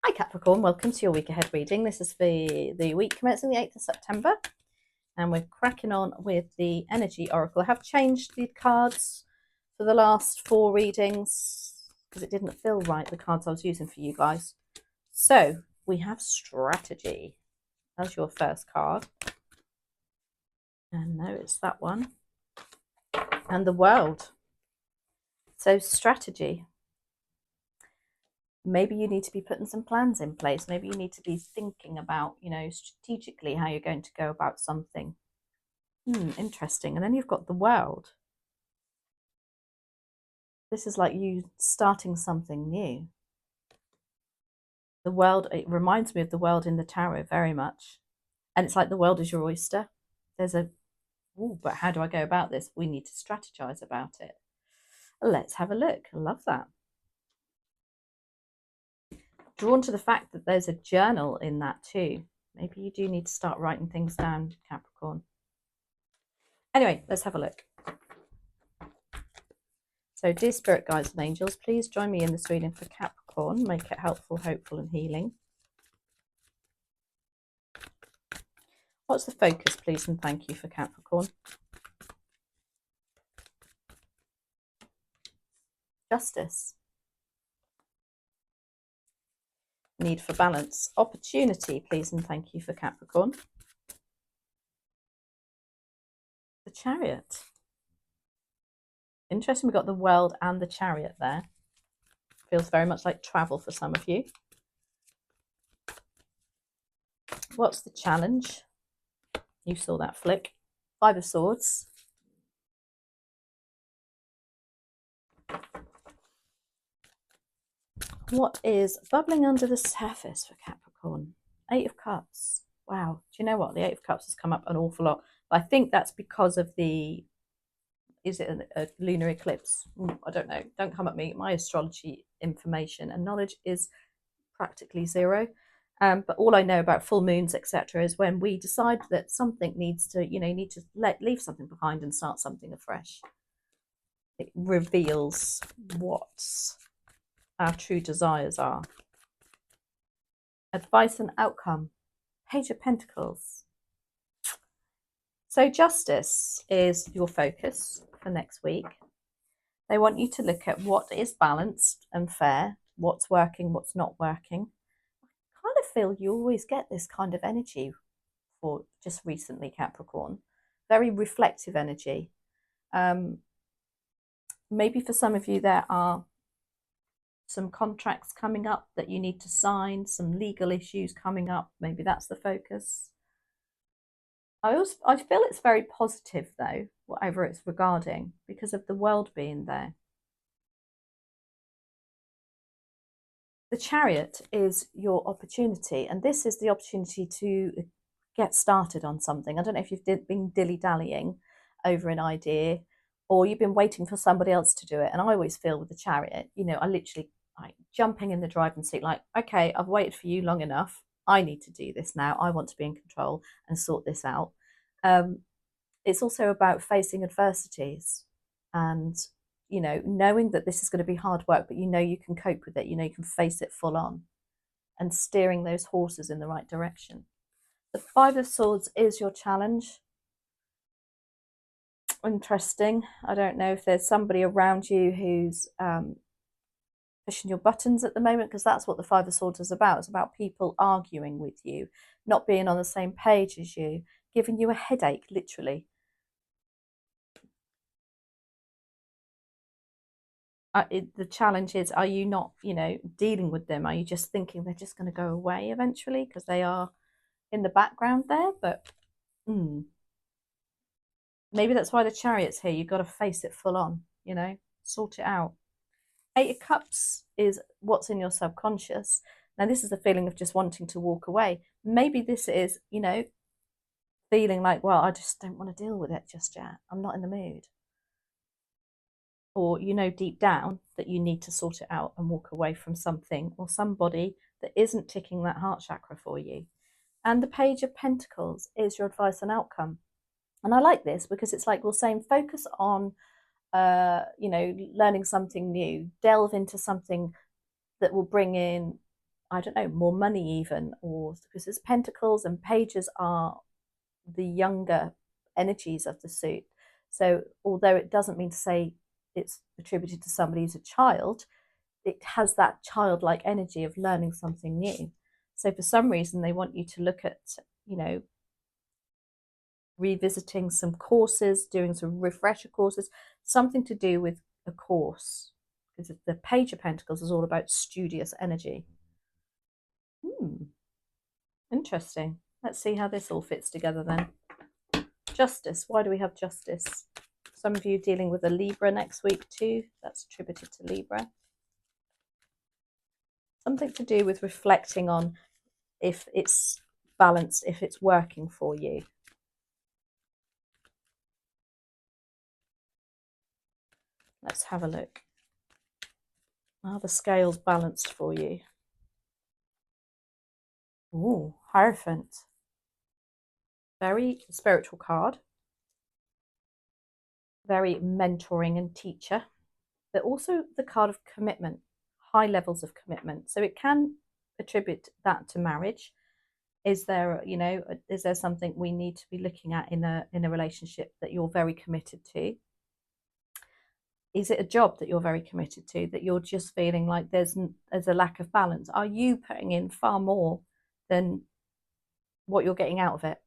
Hi Capricorn, welcome to your week ahead reading. This is for the week commencing the 8th of September, and we're cracking on with the Energy Oracle. I have changed the cards for the last 4 readings because it didn't feel right, the cards I was using for you guys. So we have Strategy as your first card, and no, it's that one, and the World. So Strategy. Maybe you need to be putting some plans in place. Maybe you need to be thinking about, strategically how you're going to go about something. Interesting. And then you've got the World. This is like you starting something new. The World, it reminds me of the World in the tarot very much. And it's like the world is your oyster. There's but how do I go about this? We need to strategize about it. Let's have a look. I love that. Drawn to the fact that there's a journal in that too. Maybe you do need to start writing things down, Capricorn. Anyway, let's have a look. So, dear spirit guides and angels, please join me in this reading for Capricorn. Make it helpful, hopeful and healing. What's the focus, please, and thank you for Capricorn? Justice. Need for balance. Opportunity, please, and thank you for Capricorn. The Chariot. Interesting, we've got the World and the Chariot there. Feels very much like travel for some of you. What's the challenge? You saw that flick. 5 of Swords. What is bubbling under the surface for Capricorn? 8 of Cups. Wow. Do you know what? The 8 of Cups has come up an awful lot. But I think that's because of the... Is it a lunar eclipse? I don't know. Don't come at me. My astrology information and knowledge is practically zero. But all I know about full moons, etc., is when we decide that something needs to, need to leave something behind and start something afresh. It reveals what our true desires are. Advice and outcome. Page of Pentacles. So Justice is your focus for next week. They want you to look at what is balanced and fair, what's working, what's not working. I kind of feel you always get this kind of energy for just recently, Capricorn. Very reflective energy. Maybe for some of you there are some contracts coming up that you need to sign, some legal issues coming up. Maybe that's the focus. I feel it's very positive though, whatever it's regarding, because of the World being there. The Chariot is your opportunity, and this is the opportunity to get started on something. I don't know if you've been dilly-dallying over an idea, or you've been waiting for somebody else to do it. And I always feel with the Chariot, I literally jumping in the driving seat, like, okay, I've waited for you long enough. I need to do this now. I want to be in control and sort this out. It's also about facing adversities and, knowing that this is going to be hard work, but you can cope with it. You can face it full on, and steering those horses in the right direction. The 5 of Swords is your challenge. Interesting. I don't know if there's somebody around you who's pushing your buttons at the moment, because that's what the 5 of Swords is about. It's about people arguing with you, not being on the same page as you, giving you a headache, literally. The challenge is, are you not, dealing with them? Are you just thinking they're just going to go away eventually because they are in the background there? But maybe that's why the Chariot's here. You've got to face it full on, sort it out. 8 of Cups is what's in your subconscious. Now, this is the feeling of just wanting to walk away. Maybe this is, feeling like, well, I just don't want to deal with it just yet. I'm not in the mood. Or, deep down that you need to sort it out and walk away from something or somebody that isn't ticking that heart chakra for you. And the Page of Pentacles is your advice and outcome. And I like this because it's like we're saying focus on learning something new, delve into something that will bring in I don't know, more money even, or because it's pentacles and pages are the younger energies of the suit. So although it doesn't mean to say it's attributed to somebody who's a child, it has that childlike energy of learning something new. So for some reason, they want you to look at, you know, revisiting some courses, doing some refresher courses, something to do with a course. Because the Page of Pentacles is all about studious energy. Interesting. Let's see how this all fits together then. Justice. Why do we have justice? Some of you dealing with a Libra next week too. That's attributed to Libra. Something to do with reflecting on if it's balanced, if it's working for you. Let's have a look. Are the scales balanced for you? Ooh, Hierophant. Very spiritual card. Very mentoring and teacher. But also the card of commitment, high levels of commitment. So it can attribute that to marriage. Is there, you know, is there something we need to be looking at in a relationship that you're very committed to? Is it a job that you're very committed to, that you're just feeling like there's a lack of balance? Are you putting in far more than what you're getting out of it?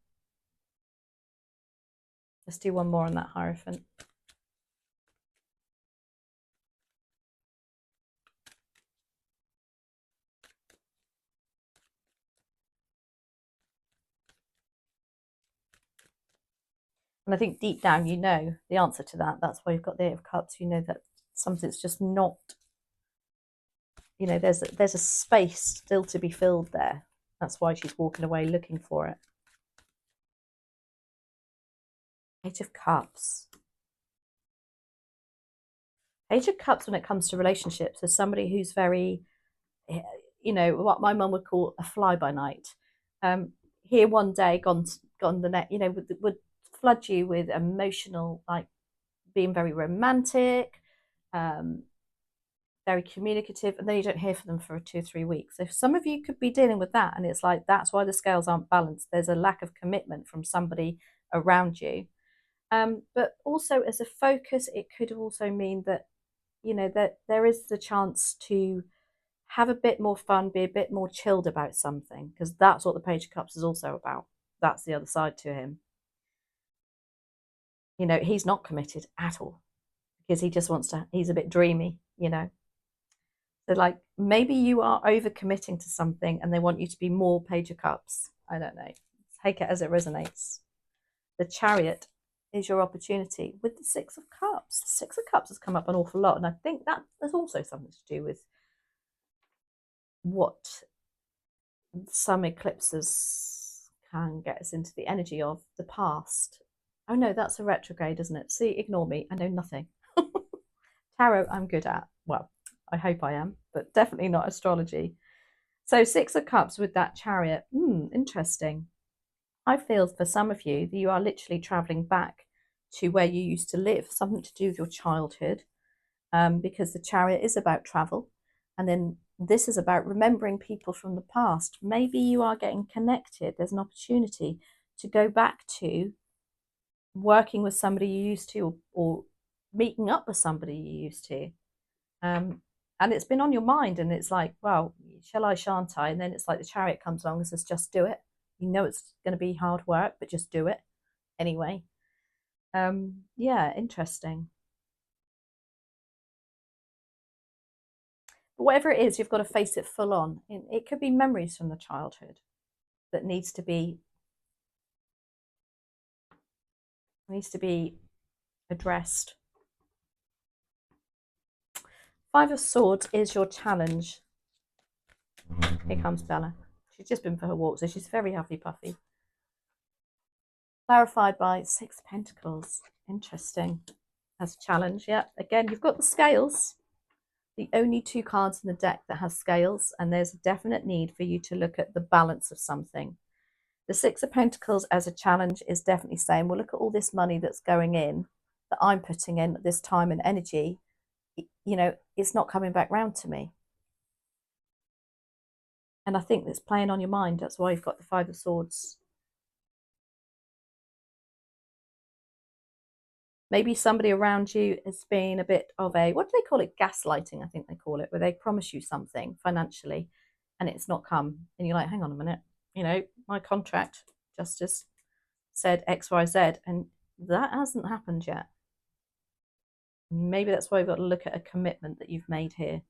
Let's do one more on that Hierophant. And I think deep down, you know the answer to that. That's why you've got the Eight of Cups. You know that something's just not, you know, there's a space still to be filled there. That's why she's walking away looking for it. Eight of Cups. Eight of Cups when it comes to relationships is somebody who's very, you know, what my mum would call a fly by night. Here one day, gone the next, you know, would flood you with emotional, like being very romantic, very communicative, and then you don't hear from them for 2 or 3 weeks. So some of you could be dealing with that, and it's like that's why the scales aren't balanced. There's a lack of commitment from somebody around you. But also as a focus, it could also mean that, you know, that there is the chance to have a bit more fun, be a bit more chilled about something, because that's what the Page of Cups is also about. That's the other side to him. You know, he's not committed at all because he just wants to, he's a bit dreamy, you know. So like maybe you are overcommitting to something and they want you to be more Page of Cups. I don't know. Take it as it resonates. The Chariot is your opportunity with the Six of Cups. The Six of Cups has come up an awful lot, and I think that there's also something to do with what some eclipses can get us into the energy of the past. Oh no, that's a retrograde, isn't it? See, ignore me. I know nothing. Tarot, I'm good at. Well, I hope I am, but definitely not astrology. So Six of Cups with that Chariot. Interesting. I feel for some of you that you are literally traveling back to where you used to live, something to do with your childhood, because the Chariot is about travel. And then this is about remembering people from the past. Maybe you are getting connected. There's an opportunity to go back to working with somebody you used to, or meeting up with somebody you used to. And it's been on your mind, and it's like, well, shall I, shan't I? And then it's like the Chariot comes along and says, just do it. You know it's going to be hard work, but just do it anyway. Yeah, interesting. But whatever it is, you've got to face it full on. It could be memories from the childhood that needs to be addressed. Five of Swords is your challenge. Here comes Bella. She's just been for her walk, so she's very huffy puffy. Clarified by Six of Pentacles. Interesting. As a challenge, yeah. Again, you've got the scales. The only 2 cards in the deck that has scales, and there's a definite need for you to look at the balance of something. The Six of Pentacles as a challenge is definitely saying, well, look at all this money that's going in, that I'm putting in, this time and energy. You know, it's not coming back round to me. And I think it's playing on your mind. That's why you've got the Five of Swords. Maybe somebody around you has been a bit of a, what do they call it? Gaslighting, I think they call it, where they promise you something financially and it's not come. And you're like, hang on a minute, my contract just said X, Y, Z, and that hasn't happened yet. Maybe that's why we've got to look at a commitment that you've made here.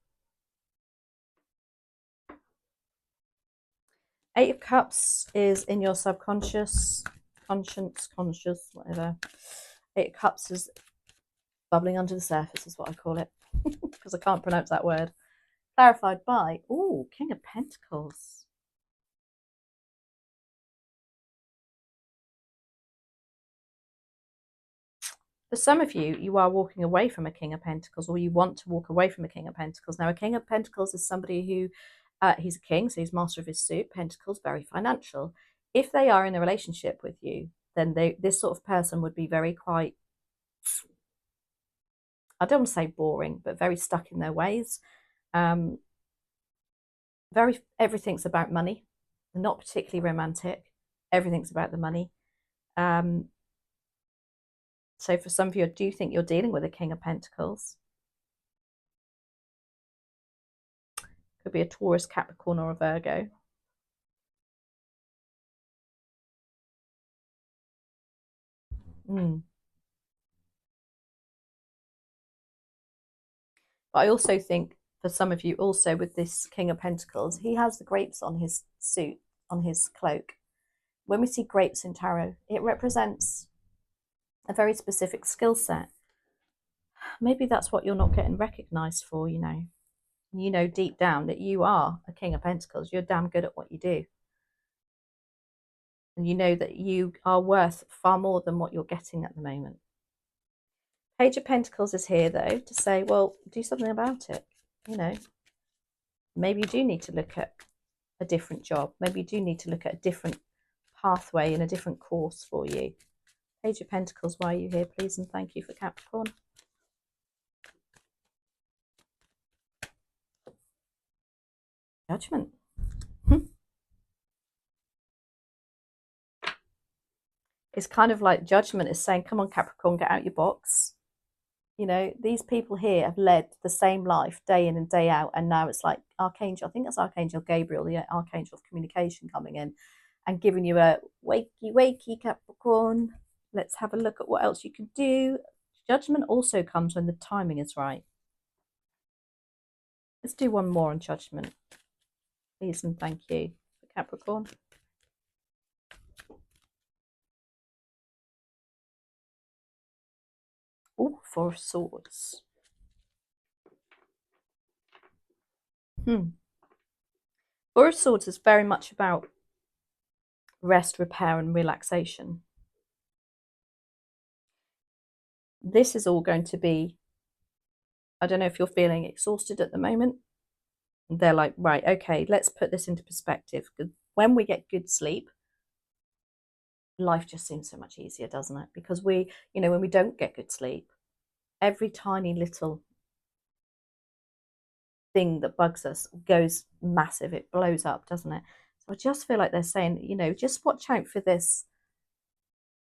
Eight of Cups is in your subconscious, conscious, whatever. Eight of Cups is bubbling under the surface, is what I call it, because I can't pronounce that word. Clarified by, King of Pentacles. For some of you, you are walking away from a King of Pentacles, or you want to walk away from a King of Pentacles. Now, a King of Pentacles is somebody who, he's a king, so he's master of his suit. Pentacles, very financial. If they are in a relationship with you, then this sort of person would be very quite, I don't want to say boring, but very stuck in their ways. Everything's about money. They're not particularly romantic. Everything's about the money. So for some of you, I do think you're dealing with a King of Pentacles. Could be a Taurus, Capricorn, or a Virgo. But I also think for some of you also with this King of Pentacles, he has the grapes on his suit, on his cloak. When we see grapes in tarot, it represents a very specific skill set. Maybe that's what you're not getting recognized for, deep down that you are a King of Pentacles. You're damn good at what you do. And you know that you are worth far more than what you're getting at the moment. Page of Pentacles is here, though, to say, well, do something about it. Maybe you do need to look at a different job. Maybe you do need to look at a different pathway and a different course for you. Page of Pentacles, why are you here, please? And thank you for Capricorn. Judgment. It's kind of like Judgment is saying, come on, Capricorn, get out your box. These people here have led the same life day in and day out. And now it's like Archangel, I think that's Archangel Gabriel, the Archangel of communication coming in and giving you a wakey, Capricorn. Let's have a look at what else you can do. Judgment also comes when the timing is right. Let's do one more on Judgment. Please and thank you for Capricorn. Oh, Four of Swords. Four of Swords is very much about rest, repair, and relaxation. This is all going to be, I don't know if you're feeling exhausted at the moment. They're like, right, okay, let's put this into perspective. When we get good sleep, life just seems so much easier, doesn't it? Because when we don't get good sleep, every tiny little thing that bugs us goes massive. It blows up, doesn't it? So I just feel like they're saying, just watch out for this.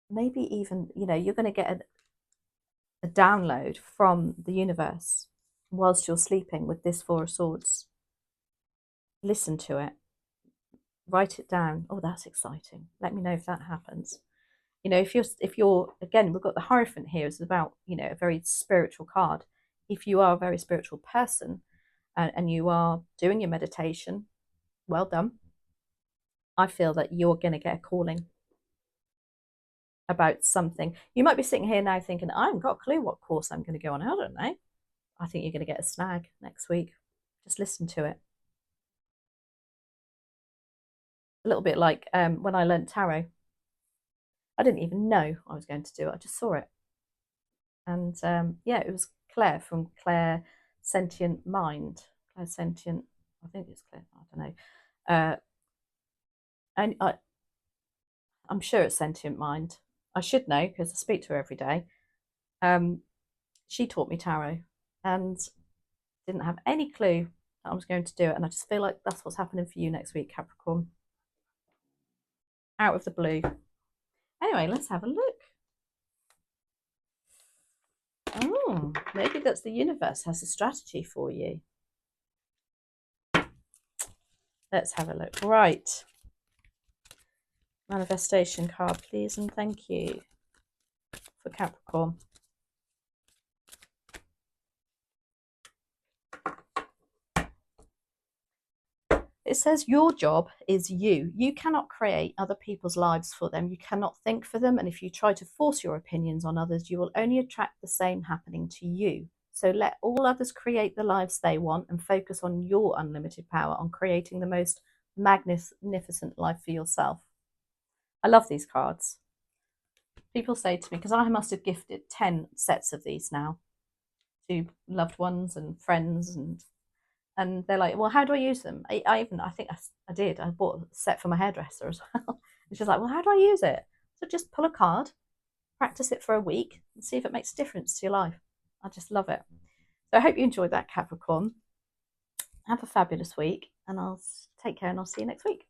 Maybe even, you're going to get a download from the universe whilst you're sleeping with this Four of Swords. Listen to it. Write it down. Oh, that's exciting. Let me know if that happens. If you're again, we've got the Hierophant here. It's about, a very spiritual card. If you are a very spiritual person and you are doing your meditation, well done. I feel that you're going to get a calling about something. You might be sitting here now thinking, I haven't got a clue what course I'm going to go on. I don't know. I think you're going to get a snag next week. Just listen to it. A little bit like when I learned tarot. I didn't even know I was going to do it. I just saw it. And it was Claire from Claire Sentient Mind. Claire Sentient, I think it's Claire, I don't know. And I'm sure it's Sentient Mind. I should know because I speak to her every day. She taught me tarot and didn't have any clue I was going to do it, and I just feel like that's what's happening for you next week, Capricorn. Out of the blue. Anyway, let's have a look. Oh, maybe that's the universe has a strategy for you. Let's have a look. Right. Manifestation card, please, and thank you for Capricorn. It says your job is you. You cannot create other people's lives for them. You cannot think for them. And if you try to force your opinions on others, you will only attract the same happening to you. So let all others create the lives they want and focus on your unlimited power on creating the most magnificent life for yourself. I love these cards. People say to me, because I must have gifted 10 sets of these now to loved ones and friends, and they're like, well, how do I use them? I think I did. I bought a set for my hairdresser as well. And she's like, well, how do I use it? So just pull a card, practice it for a week, and see if it makes a difference to your life. I just love it. So I hope you enjoyed that, Capricorn. Have a fabulous week, and I'll take care, and I'll see you next week.